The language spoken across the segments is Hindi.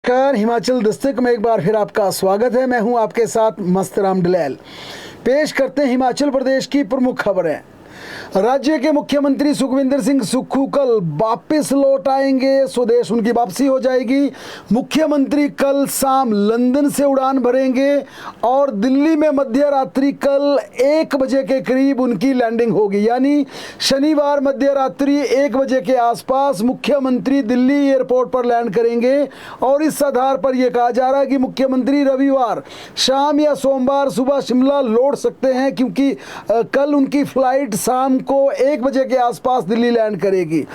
नमस्कार, हिमाचल दस्तक में एक बार फिर आपका स्वागत है। मैं हूं आपके साथ मस्तराम डलैल। पेश करते हैं हिमाचल प्रदेश की प्रमुख खबरें। राज्य के मुख्यमंत्री सुखविंदर सिंह सुक्खू कल वापस लौट आएंगे, स्वदेश उनकी वापसी हो जाएगी। मुख्यमंत्री कल शाम लंदन से उड़ान भरेंगे और दिल्ली में मध्य रात्रि कल 1 बजे के करीब उनकी लैंडिंग होगी। यानी शनिवार मध्य रात्रि 1 बजे के आसपास मुख्यमंत्री दिल्ली एयरपोर्ट पर लैंड करेंगे और इस आधार पर यह कहा जा रहा है कि मुख्यमंत्री रविवार शाम या सोमवार सुबह शिमला लौट सकते हैं, क्योंकि कल उनकी फ्लाइट शाम को 1 बजे के आसपास दिल्ली लैंड करेगी।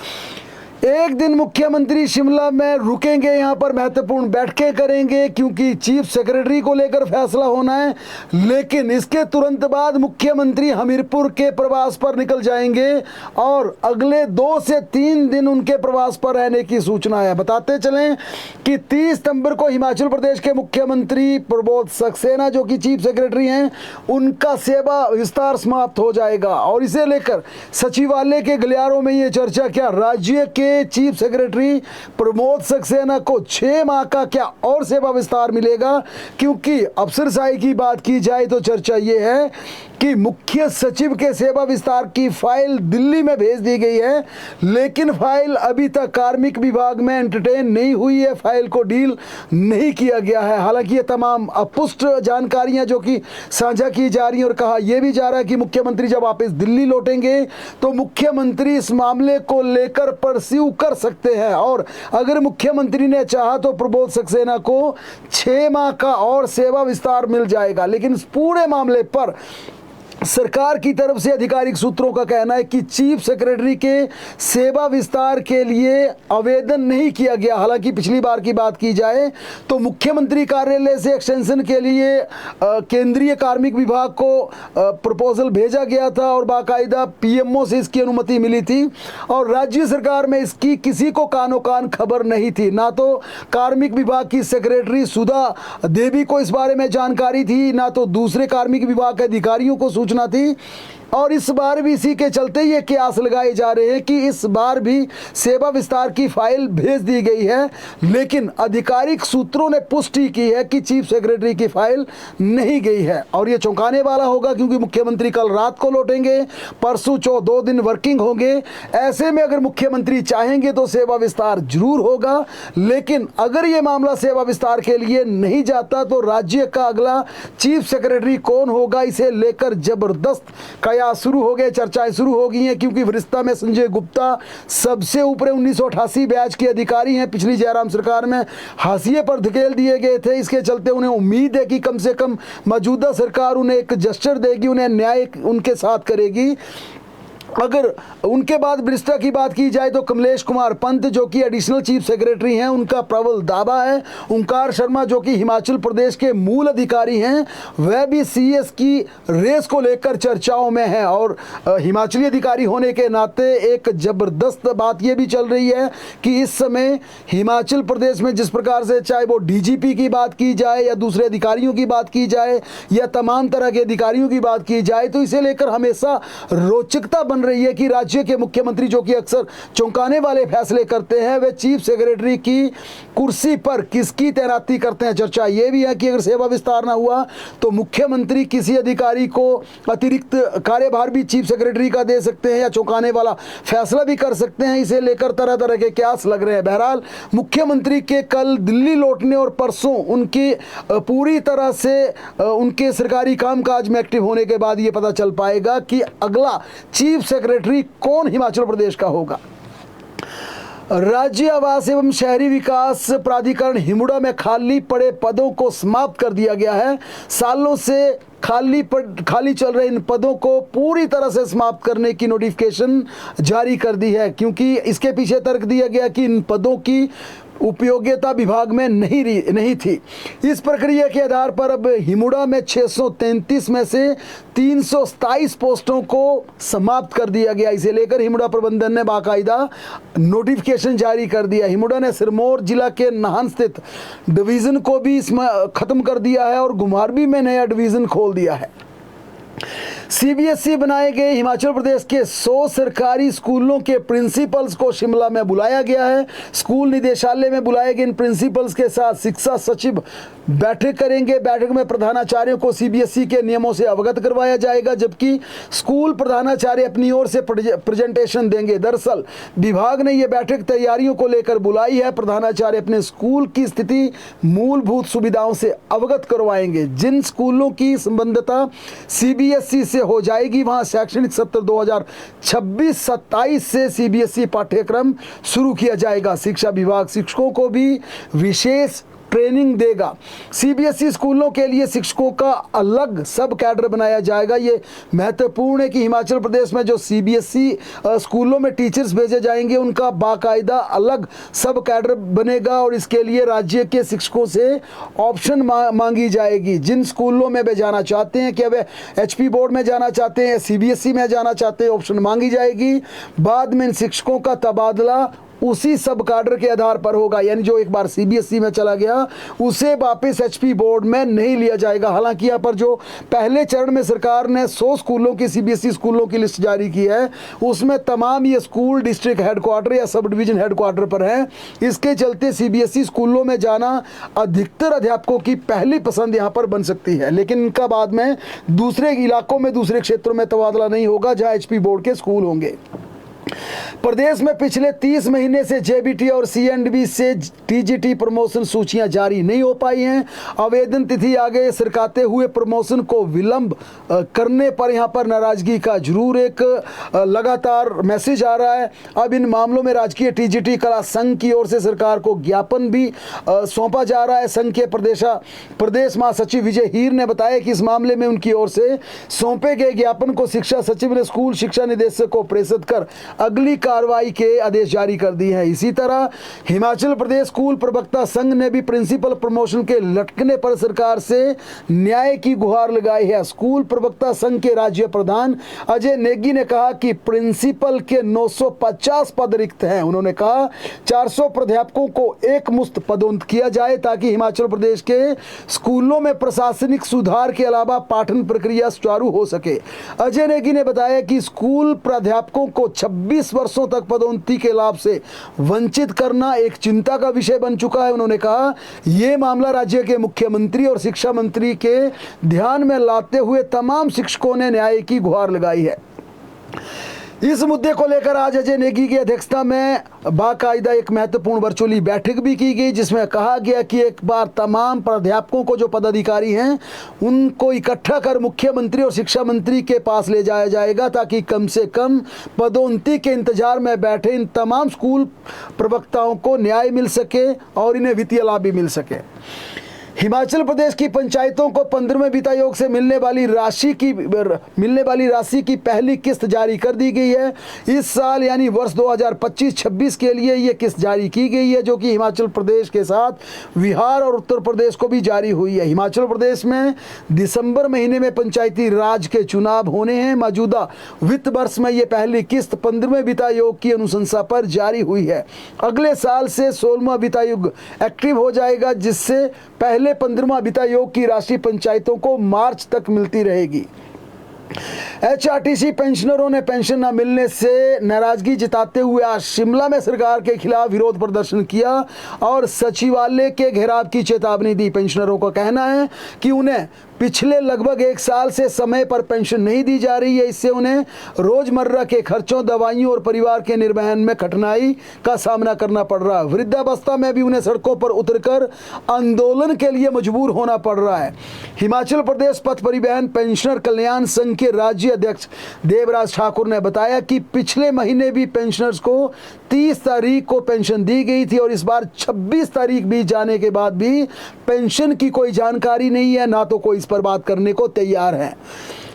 एक दिन मुख्यमंत्री शिमला में रुकेंगे, यहाँ पर महत्वपूर्ण बैठकें करेंगे क्योंकि चीफ सेक्रेटरी को लेकर फैसला होना है। लेकिन इसके तुरंत बाद मुख्यमंत्री हमीरपुर के प्रवास पर निकल जाएंगे और अगले 2 से 3 दिन उनके प्रवास पर रहने की सूचना है। बताते चलें कि 30 सितंबर को हिमाचल प्रदेश के मुख्यमंत्री प्रबोध सक्सेना जो कि चीफ सेक्रेटरी हैं, उनका सेवा विस्तार समाप्त हो जाएगा और इसे लेकर सचिवालय के गलियारों में ये चर्चा क्या राज्य के चीफ सेक्रेटरी प्रमोद सक्सेना को 6 माह का क्या और सेवा विस्तार मिलेगा। क्योंकि अफसरशाही की बात की जाए तो चर्चा यह है कि मुख्य सचिव के सेवा विस्तार की फाइल दिल्ली में भेज दी गई है, लेकिन फाइल अभी तक कार्मिक विभाग में एंटरटेन नहीं हुई है, फाइल को डील नहीं किया गया है। हालांकि ये तमाम अपुष्ट जानकारियां जो कि साझा की जा रही हैं और कहा यह भी जा रहा है कि मुख्यमंत्री जब वापस दिल्ली लौटेंगे तो मुख्यमंत्री इस मामले को लेकर परस्यू कर सकते हैं और अगर मुख्यमंत्री ने चाहा तो प्रबोध सक्सेना को 6 माह का और सेवा विस्तार मिल जाएगा। लेकिन इस पूरे मामले पर सरकार की तरफ से आधिकारिक सूत्रों का कहना है कि चीफ सेक्रेटरी के सेवा विस्तार के लिए आवेदन नहीं किया गया। हालांकि पिछली बार की बात की जाए तो मुख्यमंत्री कार्यालय से एक्सटेंशन के लिए केंद्रीय कार्मिक विभाग को प्रपोजल भेजा गया था और बाकायदा पीएमओ से इसकी अनुमति मिली थी और राज्य सरकार में इसकी किसी को कानो कान खबर नहीं थी। ना तो कार्मिक विभाग की सेक्रेटरी सुधा देवी को इस बारे में जानकारी थी, ना तो दूसरे कार्मिक विभाग के अधिकारियों को सूचना थी। और इस बार भी इसी के चलते ये कयास लगाए जा रहे हैं कि इस बार भी सेवा विस्तार की फाइल भेज दी गई है, लेकिन आधिकारिक सूत्रों ने पुष्टि की है कि चीफ सेक्रेटरी की फाइल नहीं गई है। और ये चौंकाने वाला होगा क्योंकि मुख्यमंत्री कल रात को लौटेंगे, परसों 2 दिन वर्किंग होंगे। ऐसे में अगर मुख्यमंत्री चाहेंगे तो सेवा विस्तार जरूर होगा, लेकिन अगर ये मामला सेवा विस्तार के लिए नहीं जाता तो राज्य का अगला चीफ सेक्रेटरी कौन होगा, इसे लेकर जबरदस्त शुरू हो गए, चर्चाएं शुरू हो गई हैं। क्योंकि वरिष्ठता में संजय गुप्ता सबसे ऊपर 1988 बैच के अधिकारी हैं, पिछली जयराम सरकार में हाशिए पर धकेल दिए गए थे। इसके चलते उन्हें उम्मीद है कि कम से कम मौजूदा सरकार उन्हें एक जस्टिस देगी, उन्हें न्याय उनके साथ करेगी। अगर उनके बाद वरिष्ठता की बात की जाए तो कमलेश कुमार पंत जो कि एडिशनल चीफ सेक्रेटरी हैं, उनका प्रबल दावा है। ओंकार शर्मा जो कि हिमाचल प्रदेश के मूल अधिकारी हैं, वह भी सीएस की रेस को लेकर चर्चाओं में हैं और हिमाचली अधिकारी होने के नाते एक ज़बरदस्त बात यह भी चल रही है कि इस समय हिमाचल प्रदेश में जिस प्रकार से चाहे वो डीजीपी की बात की जाए या दूसरे अधिकारियों की बात की जाए या तमाम तरह के अधिकारियों की बात की जाए, तो इसे लेकर हमेशा रोचकता बन रही है कि राज्य के मुख्यमंत्री जो कि अक्सर चौंकाने वाले फैसले करते हैं, वे चीफ सेक्रेटरी की कुर्सी पर किसकी तैनाती करते हैं। चर्चा यह भी है कि अगर सेवा विस्तार ना हुआ तो मुख्यमंत्री किसी अधिकारी को अतिरिक्त कार्यभार भी चीफ सेक्रेटरी का दे सकते हैं या चौंकाने वाला फैसला भी कर सकते हैं। इसे लेकर तरह तरह के कयास लग रहे हैं। बहरहाल मुख्यमंत्री के कल दिल्ली लौटने और परसों उनकी पूरी तरह से उनके सरकारी कामकाज में एक्टिव होने के बाद ये पता चल पाएगा कि अगला चीफ सेक्रेटरी कौन हिमाचल प्रदेश का होगा। राज्य आवास एवं शहरी विकास प्राधिकरण हिमुडा में खाली पड़े पदों को समाप्त कर दिया गया है। सालों से खाली चल रहे इन पदों को पूरी तरह से समाप्त करने की नोटिफिकेशन जारी कर दी है, क्योंकि इसके पीछे तर्क दिया गया कि इन पदों की उपयोगिता विभाग में नहीं थी। इस प्रक्रिया के आधार पर अब हिमुडा में 633 में से 327 पोस्टों को समाप्त कर दिया गया। इसे लेकर हिमुडा प्रबंधन ने बाकायदा नोटिफिकेशन जारी कर दिया। हिमुडा ने सिरमौर जिला के नाहन स्थित डिवीज़न को भी इसमें ख़त्म कर दिया है और घुमारवी में नया डिवीज़न खोल दिया है। सीबीएसई बनाए गए हिमाचल प्रदेश के 100 सरकारी स्कूलों के प्रिंसिपल्स को शिमला में बुलाया गया है। स्कूल निदेशालय में बुलाए गए इन प्रिंसिपल्स के साथ शिक्षा सचिव बैठक करेंगे। बैठक में प्रधानाचार्यों को सीबीएसई के नियमों से अवगत करवाया जाएगा, जबकि स्कूल प्रधानाचार्य अपनी ओर से प्रेजेंटेशन देंगे। दरअसल विभाग ने यह बैठक तैयारियों को लेकर बुलाई है। प्रधानाचार्य अपने स्कूल की स्थिति, मूलभूत सुविधाओं से अवगत करवाएंगे। जिन स्कूलों की संबद्धता सीबीएसई से हो जाएगी, वहां शैक्षणिक सत्र 2026-27 से सीबीएसई पाठ्यक्रम शुरू किया जाएगा। शिक्षा विभाग शिक्षकों को भी विशेष ट्रेनिंग देगा। सीबीएसई स्कूलों के लिए शिक्षकों का अलग सब कैडर बनाया जाएगा। ये महत्वपूर्ण है कि हिमाचल प्रदेश में जो सीबीएसई स्कूलों में टीचर्स भेजे जाएंगे, उनका बाकायदा अलग सब कैडर बनेगा और इसके लिए राज्य के शिक्षकों से ऑप्शन मांगी जाएगी। जिन स्कूलों में वे जाना चाहते हैं, क्या वे एचपी बोर्ड में जाना चाहते हैं, सीबीएसई में जाना चाहते हैं, ऑप्शन मांगी जाएगी। बाद में इन शिक्षकों का तबादला उसी सब कैडर के आधार पर होगा, यानी जो एक बार सीबीएसई में चला गया उसे वापस एचपी बोर्ड में नहीं लिया जाएगा। हालांकि यहाँ पर जो पहले चरण में सरकार ने 100 स्कूलों की सीबीएसई स्कूलों की लिस्ट जारी की है, उसमें तमाम ये स्कूल डिस्ट्रिक्ट हेडक्वार्टर या सब डिवीजन हेडक्वार्टर पर हैं। इसके चलते सीबीएसई स्कूलों में जाना अधिकतर अध्यापकों की पहली पसंद यहाँ पर बन सकती है, लेकिन इनका बाद में दूसरे इलाकों में, दूसरे क्षेत्रों में तबादला नहीं होगा जहाँ एचपी बोर्ड के स्कूल होंगे। प्रदेश में पिछले 30 महीने से जेबीटी और सीएंडबी से टीजीटी प्रमोशन सूचियां जारी नहीं हो पाई हैं। आवेदन तिथि आगे सरकाते हुए प्रमोशन को विलंब करने पर यहां पर नाराजगी का जरूर एक लगातार मैसेज आ रहा है। अब इन मामलों में राजकीय टीजीटी कला संघ की ओर से सरकार को ज्ञापन भी सौंपा जा रहा है। संघ के प्रदेश महासचिव विजय हीर ने बताया कि इस मामले में उनकी ओर से सौंपे गए ज्ञापन को शिक्षा सचिव ने स्कूल शिक्षा निदेशक को प्रेषित कर अगली कार्रवाई के आदेश जारी कर दिए हैं। इसी तरह हिमाचल प्रदेश स्कूल प्रवक्ता संघ ने भी प्रिंसिपल प्रमोशन के लटकने पर सरकार से न्याय की गुहार लगाई है। स्कूल प्रवक्ता संघ के राज्य प्रधान अजय नेगी ने कहा कि प्रिंसिपल के 950 पद रिक्त हैं। उन्होंने कहा 400 प्राध्यापकों को एक मुश्त पदोन्नत किया जाए ताकि हिमाचल प्रदेश के स्कूलों में प्रशासनिक सुधार के अलावा पाठन प्रक्रिया सुचारू हो सके। अजय नेगी ने बताया कि स्कूल प्राध्यापकों को 26 वर्षों तक पदोन्नति के लाभ से वंचित करना एक चिंता का विषय बन चुका है। उन्होंने कहा यह मामला राज्य के मुख्यमंत्री और शिक्षा मंत्री के ध्यान में लाते हुए तमाम शिक्षकों ने न्याय की गुहार लगाई है। इस मुद्दे को लेकर आज अजय नेगी की अध्यक्षता में बाकायदा एक महत्वपूर्ण वर्चुअली बैठक भी की गई, जिसमें कहा गया कि एक बार तमाम प्राध्यापकों को, जो पदाधिकारी हैं, उनको इकट्ठा कर मुख्यमंत्री और शिक्षा मंत्री के पास ले जाया जाएगा ताकि कम से कम पदोन्नति के इंतजार में बैठे इन तमाम स्कूल प्रवक्ताओं को न्याय मिल सके और इन्हें वित्तीय लाभ भी मिल सके। हिमाचल प्रदेश की पंचायतों को 15वें वित्त आयोग से मिलने वाली राशि की पहली किस्त जारी कर दी गई है। इस साल यानी वर्ष 2025-26 के लिए ये किस्त जारी की गई है, जो कि हिमाचल प्रदेश के साथ बिहार और उत्तर प्रदेश को भी जारी हुई है। हिमाचल प्रदेश में दिसंबर महीने में पंचायती राज के चुनाव होने हैं। मौजूदा वित्त वर्ष में ये पहली किस्त 15वें वित्त आयोग की अनुशंसा पर जारी हुई है। अगले साल से 16वां वित्त आयोग एक्टिव हो जाएगा, जिससे पहले 15वां वित्त आयोग की राशि पंचायतों को मार्च तक मिलती रहेगी। एचआरटीसी पेंशनरों ने पेंशन न मिलने से नाराजगी जताते हुए आज शिमला में सरकार के खिलाफ विरोध प्रदर्शन किया और सचिवालय के घेराव की चेतावनी दी। पेंशनरों का कहना है कि उन्हें पिछले लगभग 1 साल से समय पर पेंशन नहीं दी जा रही है। इससे उन्हें रोजमर्रा के खर्चों, दवाइयों और परिवार के निर्वहन में कठिनाई का सामना करना पड़ रहा है। वृद्धावस्था में भी उन्हें सड़कों पर उतरकर आंदोलन के लिए मजबूर होना पड़ रहा है। हिमाचल प्रदेश पथ परिवहन पेंशनर कल्याण संघ के राज्य अध्यक्ष देवराज ठाकुर ने बताया कि पिछले महीने भी पेंशनर्स को 30 तारीख को पेंशन दी गई थी और इस बार 26 तारीख बीत जाने के बाद भी पेंशन की कोई जानकारी नहीं है, ना तो कोई पर बात करने को तैयार हैं।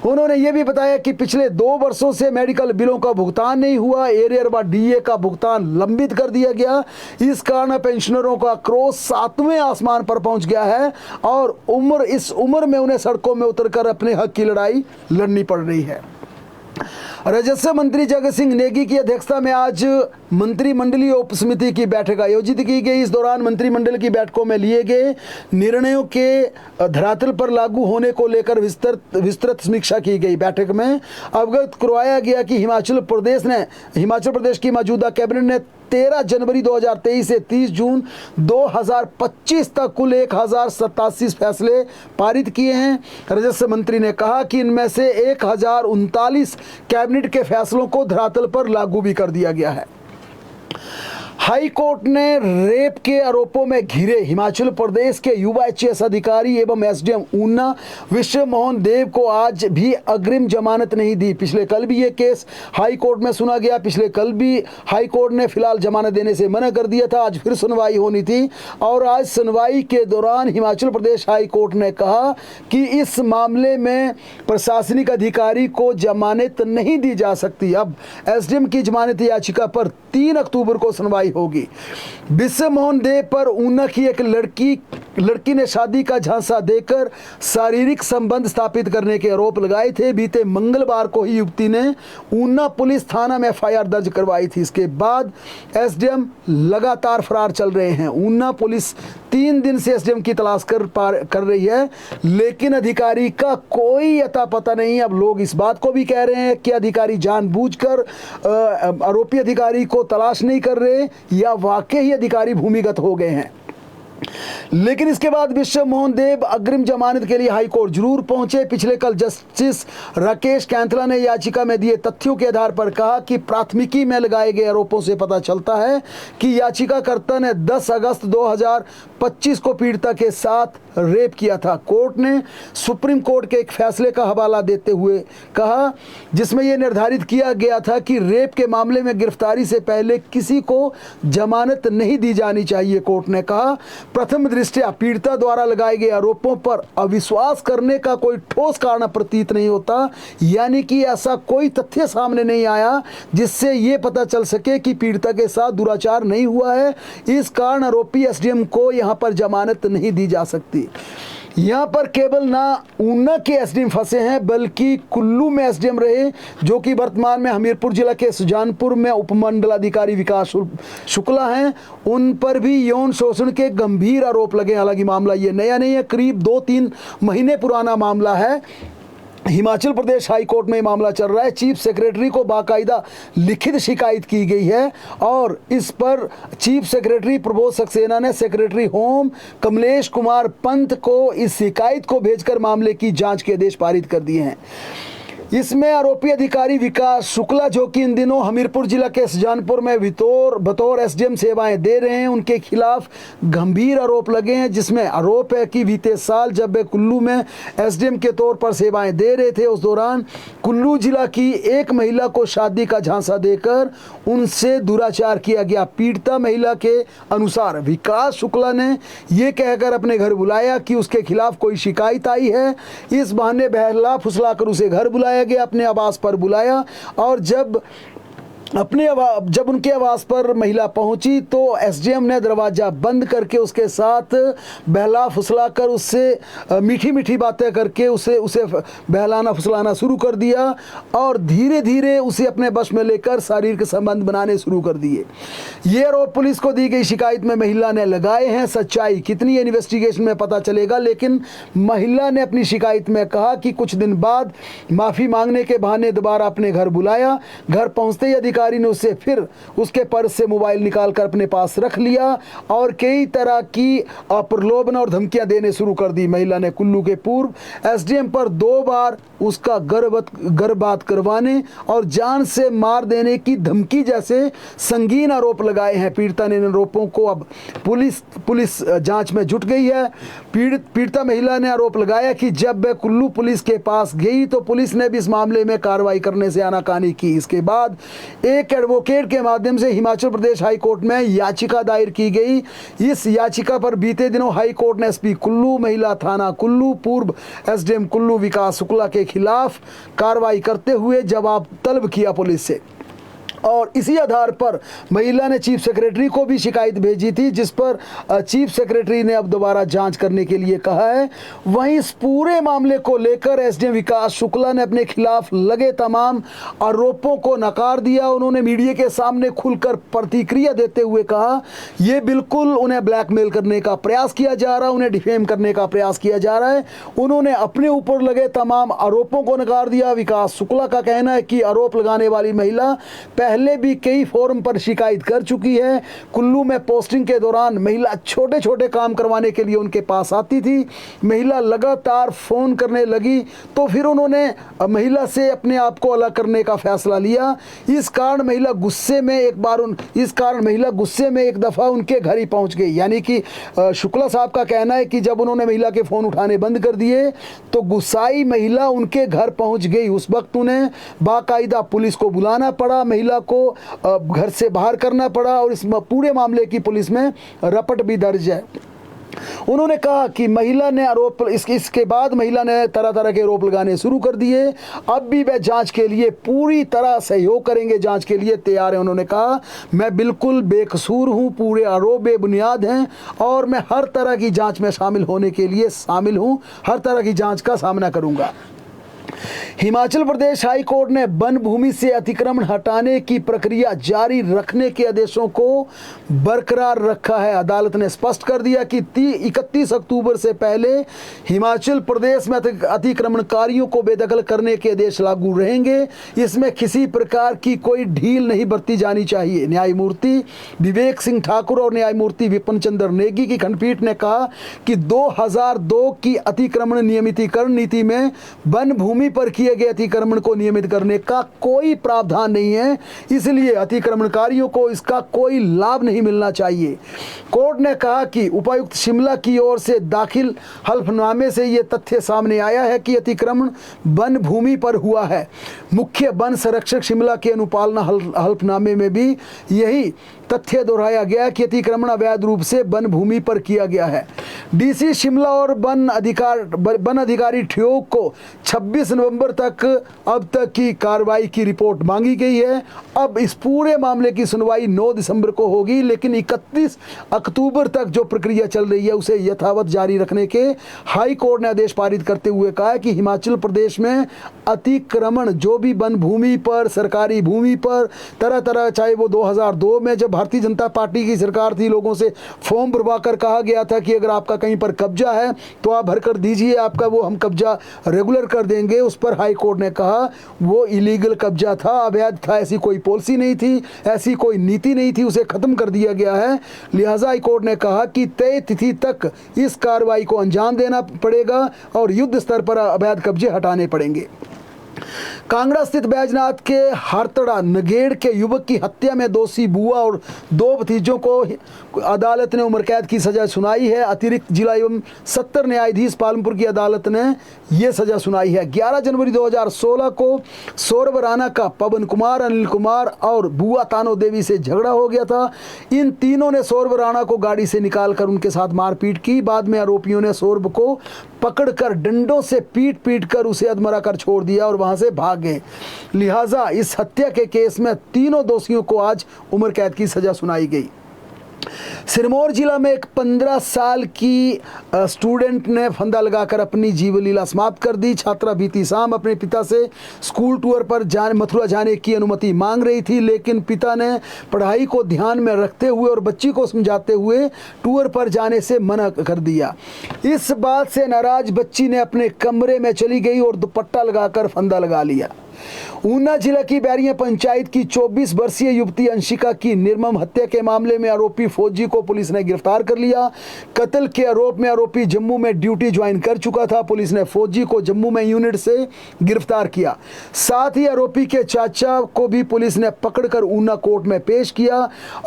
उन्होंने यह भी बताया कि पिछले 2 वर्षों से मेडिकल बिलों का भुगतान नहीं हुआ, एरियर व डीए का भुगतान लंबित कर दिया गया। इस कारण पेंशनरों का क्रोध 7वें आसमान पर पहुंच गया है और इस उम्र में उन्हें सड़कों में उतरकर अपने हक की लड़ाई लड़नी पड़ रही है। राजस्व मंत्री जगत सिंह नेगी की अध्यक्षता में आज मंत्रिमंडलीय उप समिति की बैठक आयोजित की गई। इस दौरान मंत्रिमंडल की बैठकों में लिए गए निर्णयों के धरातल पर लागू होने को लेकर विस्तृत समीक्षा की गई। बैठक में अवगत करवाया गया कि हिमाचल प्रदेश की मौजूदा कैबिनेट ने 13 जनवरी 2023 से 30 जून 2025 तक कुल 1087 फैसले पारित किए हैं। राजस्व मंत्री ने कहा कि इनमें से 1039 कैबिनेट के फैसलों को धरातल पर लागू भी कर दिया गया है। हाई कोर्ट ने रेप के आरोपों में घिरे हिमाचल प्रदेश के युवा एचएएस अधिकारी एवं एसडीएम ऊना विश्व मोहन देव को आज भी अग्रिम जमानत नहीं दी। पिछले कल भी ये केस हाई कोर्ट में सुना गया। पिछले कल भी हाई कोर्ट ने फिलहाल जमानत देने से मना कर दिया था। आज फिर सुनवाई होनी थी और आज सुनवाई के दौरान हिमाचल प्रदेश हाई कोर्ट ने कहा कि इस मामले में प्रशासनिक अधिकारी को जमानत नहीं दी जा सकती। अब एसडीएम की जमानत याचिका पर 3 अक्टूबर को सुनवाई होगी। विश्व मोहन देव पर ऊना की एक लड़की ने शादी का झांसा देकर शारीरिक संबंध स्थापित करने के आरोप लगाए थे। बीते मंगलवार को ही युवती ने ऊना पुलिस थाना में एफआईआर दर्ज करवाई थी। इसके बाद एसडीएम लगातार फरार चल रहे हैं। ऊना पुलिस 3 दिन से एसडीएम की तलाश कर रही है, लेकिन अधिकारी का कोई अता पता नहीं। अब लोग इस बात को भी कह रहे हैं कि अधिकारी जानबूझकर आरोपी अधिकारी को तलाश नहीं कर रहे या वाकई ही अधिकारी भूमिगत हो गए हैं। लेकिन इसके बाद विश्व मोहन देव अग्रिम जमानत के लिए हाईकोर्ट जरूर पहुंचे। पिछले कल जस्टिस राकेश कैंथला ने याचिका में दिए तथ्यों के आधार पर कहा कि प्राथमिकी में लगाए गए आरोपों से पता चलता है कि याचिकाकर्ता ने 10 अगस्त 2025 को पीड़िता के साथ रेप किया था। कोर्ट ने सुप्रीम कोर्ट के एक फैसले का हवाला देते हुए कहा, जिसमें यह निर्धारित किया गया था कि रेप के मामले में गिरफ्तारी से पहले किसी को जमानत नहीं दी जानी चाहिए। कोर्ट ने कहा, प्रथम दृष्टया पीड़िता द्वारा लगाए गए आरोपों पर अविश्वास करने का कोई ठोस कारण प्रतीत नहीं होता, यानी कि ऐसा कोई तथ्य सामने नहीं आया जिससे ये पता चल सके कि पीड़िता के साथ दुराचार नहीं हुआ है। इस कारण आरोपी एसडीएम को यहाँ पर जमानत नहीं दी जा सकती। यहाँ पर केवल ना ऊना के एसडीएम फंसे हैं, बल्कि कुल्लू में एसडीएम रहे, जो कि वर्तमान में हमीरपुर जिला के सुजानपुर में उपमंडलाधिकारी विकास शुक्ला हैं। उन पर भी यौन शोषण के गंभीर आरोप लगे। हालांकि मामला ये नया नहीं है, करीब 2-3 महीने पुराना मामला है। हिमाचल प्रदेश हाई कोर्ट में मामला चल रहा है। चीफ सेक्रेटरी को बाकायदा लिखित शिकायत की गई है और इस पर चीफ सेक्रेटरी प्रबोध सक्सेना ने सेक्रेटरी होम कमलेश कुमार पंत को इस शिकायत को भेजकर मामले की जांच के आदेश पारित कर दिए हैं। इसमें आरोपी अधिकारी विकास शुक्ला, जो कि इन दिनों हमीरपुर जिला के सुजानपुर में बतौर एसडीएम सेवाएं दे रहे हैं, उनके खिलाफ गंभीर आरोप लगे हैं। जिसमें आरोप है कि बीते साल जब वे कुल्लू में एसडीएम के तौर पर सेवाएं दे रहे थे, उस दौरान कुल्लू जिला की एक महिला को शादी का झांसा देकर उनसे दुराचार किया गया। पीड़िता महिला के अनुसार विकास शुक्ला ने यह कहकर अपने घर बुलाया कि उसके खिलाफ कोई शिकायत आई है। इस बहाने बहला फुसलाकर उसे घर बुलाया गया, अपने आवास पर बुलाया और जब उनके आवास पर महिला पहुंची तो एसडीएम ने दरवाजा बंद करके उसके साथ बहला फुसलाकर उससे मीठी मीठी बातें करके उसे बहलाना फुसलाना शुरू कर दिया और धीरे धीरे उसे अपने वश में लेकर शारीरिक संबंध बनाने शुरू कर दिए। ये आरोप पुलिस को दी गई शिकायत में महिला ने लगाए हैं। सच्चाई कितनी इन्वेस्टिगेशन में पता चलेगा, लेकिन महिला ने अपनी शिकायत में कहा कि कुछ दिन बाद माफ़ी मांगने के बहाने दोबारा अपने घर बुलाया। घर पहुंचते ही अधिकारी ने उससे फिर उसके पर्स से मोबाइल निकालकर अपने पास रख लिया और कई तरह की प्रलोभन और धमकियां देने शुरू कर दी। महिला ने कुल्लू के पूर्व एसडीएम पर 2 बार उसका गर्भपात करवाने और जान से मार देने की धमकी जैसे संगीन आरोप लगाए हैं। पीड़िता ने इन आरोपों को अब पुलिस जांच में जुट गई है। पीड़िता महिला ने आरोप लगाया कि जब वह कुल्लू पुलिस के पास गई तो पुलिस ने भी इस मामले में कार्रवाई करने से आनाकानी की। इसके बाद एक एडवोकेट के माध्यम से हिमाचल प्रदेश हाई कोर्ट में याचिका दायर की गई। इस याचिका पर बीते दिनों हाई कोर्ट ने एसपी कुल्लू, महिला थाना कुल्लू, पूर्व एसडीएम कुल्लू विकास शुक्ला के खिलाफ कार्रवाई करते हुए जवाब तलब किया पुलिस से। और इसी आधार पर महिला ने चीफ सेक्रेटरी को भी शिकायत भेजी थी, जिस पर चीफ सेक्रेटरी ने अब दोबारा जांच करने के लिए कहा है। वहीं इस पूरे मामले को लेकर एसडीएम विकास शुक्ला ने अपने खिलाफ लगे तमाम आरोपों को नकार दिया। उन्होंने मीडिया के सामने खुलकर प्रतिक्रिया देते हुए कहा, यह बिल्कुल उन्हें ब्लैकमेल करने का प्रयास किया जा रहा है, उन्हें डिफेम करने का प्रयास किया जा रहा है। उन्होंने अपने ऊपर लगे तमाम आरोपों को नकार दिया। विकास शुक्ला का कहना है कि आरोप लगाने वाली महिला पहले भी कई फोरम पर शिकायत कर चुकी है। कुल्लू में पोस्टिंग के दौरान महिला छोटे छोटे काम करवाने के लिए उनके पास आती थी। महिला लगातार फोन करने लगी तो फिर उन्होंने महिला से अपने आप को अलग करने का फैसला लिया। इस कारण महिला गुस्से में एक दफ़ा उनके घर ही पहुंच गई। यानी कि शुक्ला साहब का कहना है कि जब उन्होंने महिला के फ़ोन उठाने बंद कर दिए तो गुस्साई महिला उनके घर पहुंच गई। उस वक्त उन्हें बाकायदा पुलिस को बुलाना पड़ा, महिला को घर से बाहर करना पड़ा और इस पूरे मामले की पुलिस में रपट भी दर्ज है। उन्होंने कहा कि महिला ने इसके बाद महिला ने तरह तरह के आरोप लगाने शुरू कर दिए। अब भी वह जांच के लिए पूरी तरह सहयोग करेंगे, जांच के लिए तैयार है। उन्होंने कहा, मैं बिल्कुल बेकसूर हूं, पूरे आरोप बेबुनियाद हैं और मैं हर तरह की जांच में शामिल होने के लिए शामिल हूं, हर तरह की जांच का सामना करूंगा। हिमाचल प्रदेश हाई कोर्ट ने वन भूमि से अतिक्रमण हटाने की प्रक्रिया जारी रखने के आदेशों को बरकरार रखा है। अदालत ने स्पष्ट कर दिया कि 31 अक्टूबर से पहले हिमाचल प्रदेश में अतिक्रमणकारियों को बेदखल करने के आदेश लागू रहेंगे। इसमें किसी प्रकार की कोई ढील नहीं बरती जानी चाहिए। न्यायमूर्ति विवेक सिंह ठाकुर और न्यायमूर्ति विपिन चंद्र नेगी की खंडपीठ ने कहा कि 2002 की अतिक्रमण नियमितीकरण नीति में वन भूमि पर किए गए अतिक्रमण को नियमित करने का कोई प्रावधान नहीं है, इसलिए अतिक्रमणकारियों को इसका कोई लाभ नहीं मिलना चाहिए। कोर्ट ने कहा कि उपायुक्त शिमला की ओर से दाखिल हल्फनामे से यह तथ्य सामने आया है कि अतिक्रमण वन भूमि पर हुआ है। मुख्य वन संरक्षक शिमला के अनुपालना हल्फनामे में भी यही तथ्य दोहराया गया कि अतिक्रमण अवैध रूप से वन भूमि पर किया गया है। डीसी शिमला और वन अधिकारी ठियोग को 26 नवंबर तक अब तक की कार्रवाई की रिपोर्ट मांगी गई है। अब इस पूरे मामले की सुनवाई 9 दिसंबर को होगी, लेकिन 31 अक्टूबर तक जो प्रक्रिया चल रही है उसे यथावत जारी रखने के हाई कोर्ट ने आदेश पारित करते हुए कहा कि हिमाचल प्रदेश में अतिक्रमण जो भी वन भूमि पर, सरकारी भूमि पर तरह तरह, चाहे वो 2002 में जब भारतीय जनता पार्टी की सरकार थी, लोगों से फॉर्म भरवा कर कहा गया था कि अगर आपका कहीं पर कब्जा है तो आप भर कर दीजिए, आपका वो हम कब्जा रेगुलर कर देंगे। उस पर हाई कोर्ट ने कहा वो इलीगल कब्जा था, अवैध था, ऐसी कोई पॉलिसी नहीं थी, ऐसी कोई नीति नहीं थी, उसे खत्म कर दिया गया है। लिहाजा हाई कोर्ट ने कहा कि तय तिथि तक इस कार्रवाई को अंजाम देना पड़ेगा और युद्ध स्तर पर अवैध कब्जे हटाने पड़ेंगे। कांगड़ा स्थित बैजनाथ के हरतड़ा नगेड़ के युवक की हत्या में दोषी बुआ और 2 भतीजों को अदालत ने उम्र कैद की सजा सुनाई है। अतिरिक्त जिला एवं सत्र न्यायाधीश पालमपुर की अदालत ने यह सजा सुनाई है। 11 जनवरी 2016 को सौरभ राणा का पवन कुमार, अनिल कुमार और बुआ तानो देवी से झगड़ा हो गया था। इन तीनों ने सौरभ राणा को गाड़ी से निकालकर उनके साथ मारपीट की। बाद में आरोपियों ने सौरभ को पकड़कर डंडों से पीट कर उसे अधमरा कर छोड़ दिया और वहां से भाग गए। लिहाजा इस हत्या के केस में तीनों दोषियों को आज उम्र कैद की सजा सुनाई गई। सिरमौर जिला में एक 15 साल की स्टूडेंट ने फंदा लगाकर अपनी जीवन लीला समाप्त कर दी। छात्रा बीती शाम अपने पिता से स्कूल टूर पर मथुरा जाने की अनुमति मांग रही थी, लेकिन पिता ने पढ़ाई को ध्यान में रखते हुए और बच्ची को समझाते हुए टूर पर जाने से मना कर दिया। इस बात से नाराज बच्ची ने अपने कमरे में चली गई और दुपट्टा लगाकर फंदा लगा लिया। ऊना जिला की बैरिया पंचायत की 24 वर्षीय युवती अंशिका की निर्मम हत्या के मामले में आरोपी फौजी को पुलिस ने गिरफ्तार कर लिया। कत्ल के आरोप में आरोपी जम्मू में ड्यूटी ज्वाइन कर चुका था। पुलिस ने फौजी को जम्मू में यूनिट से गिरफ्तार किया। साथ ही आरोपी के चाचा को भी पुलिस ने पकड़कर ऊना कोर्ट में पेश किया।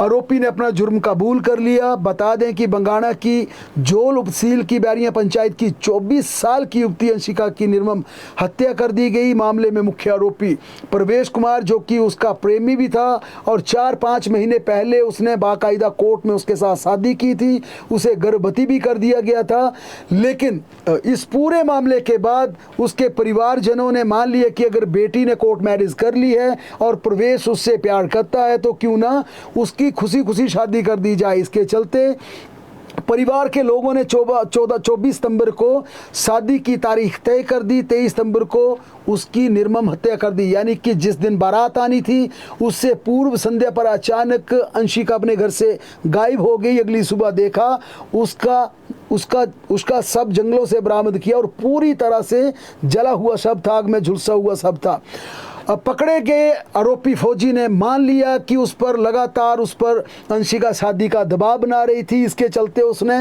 आरोपी ने अपना जुर्म कबूल कर लिया। बता दें कि बंगाणा की जोल उपसील की बैरिया पंचायत की 24 साल की युवती अंशिका की निर्मम हत्या कर दी गई। मामले में मुख्य आरोपी प्रवेश कुमार, जो कि उसका प्रेमी भी था और 4-5 महीने पहले उसने बाकायदा कोर्ट में उसके साथ शादी की थी, उसे गर्भवती भी कर दिया गया था। लेकिन इस पूरे मामले के बाद उसके परिवारजनों ने मान लिया कि अगर बेटी ने कोर्ट मैरिज कर ली है और प्रवेश उससे प्यार करता है तो क्यों ना उसकी खुशी खुशी शादी कर दी जाए। इसके चलते परिवार के लोगों ने 24 सितंबर को शादी की तारीख तय कर दी। 23 सितंबर को उसकी निर्मम हत्या कर दी, यानी कि जिस दिन बारात आनी थी उससे पूर्व संध्या पर अचानक अंशिका अपने घर से गायब हो गई। अगली सुबह देखा उसका शव जंगलों से बरामद किया और पूरी तरह से जला हुआ शव था, आग में झुलसा हुआ शव था। अब पकड़े गए आरोपी फौजी ने मान लिया कि उस पर लगातार उस पर अंशिका शादी का दबाव बना रही थी। इसके चलते उसने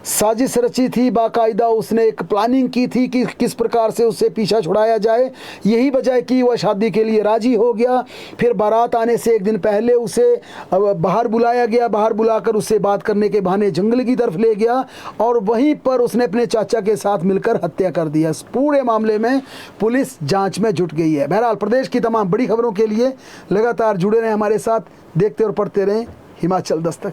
साजिश रची थी, बाकायदा उसने एक प्लानिंग की थी कि किस प्रकार से उससे पीछा छुड़ाया जाए। यही वजह कि वह शादी के लिए राजी हो गया। फिर बारात आने से एक दिन पहले उसे बाहर बुलाया गया, बाहर बुलाकर उससे बात करने के बहाने जंगल की तरफ ले गया और वहीं पर उसने अपने चाचा के साथ मिलकर हत्या कर दिया। इस पूरे मामले में पुलिस जांच में जुट गई है। बहरहाल प्रदेश की तमाम बड़ी खबरों के लिए लगातार जुड़े रहें हमारे साथ, देखते और पढ़ते रहें हिमाचल दस्तक।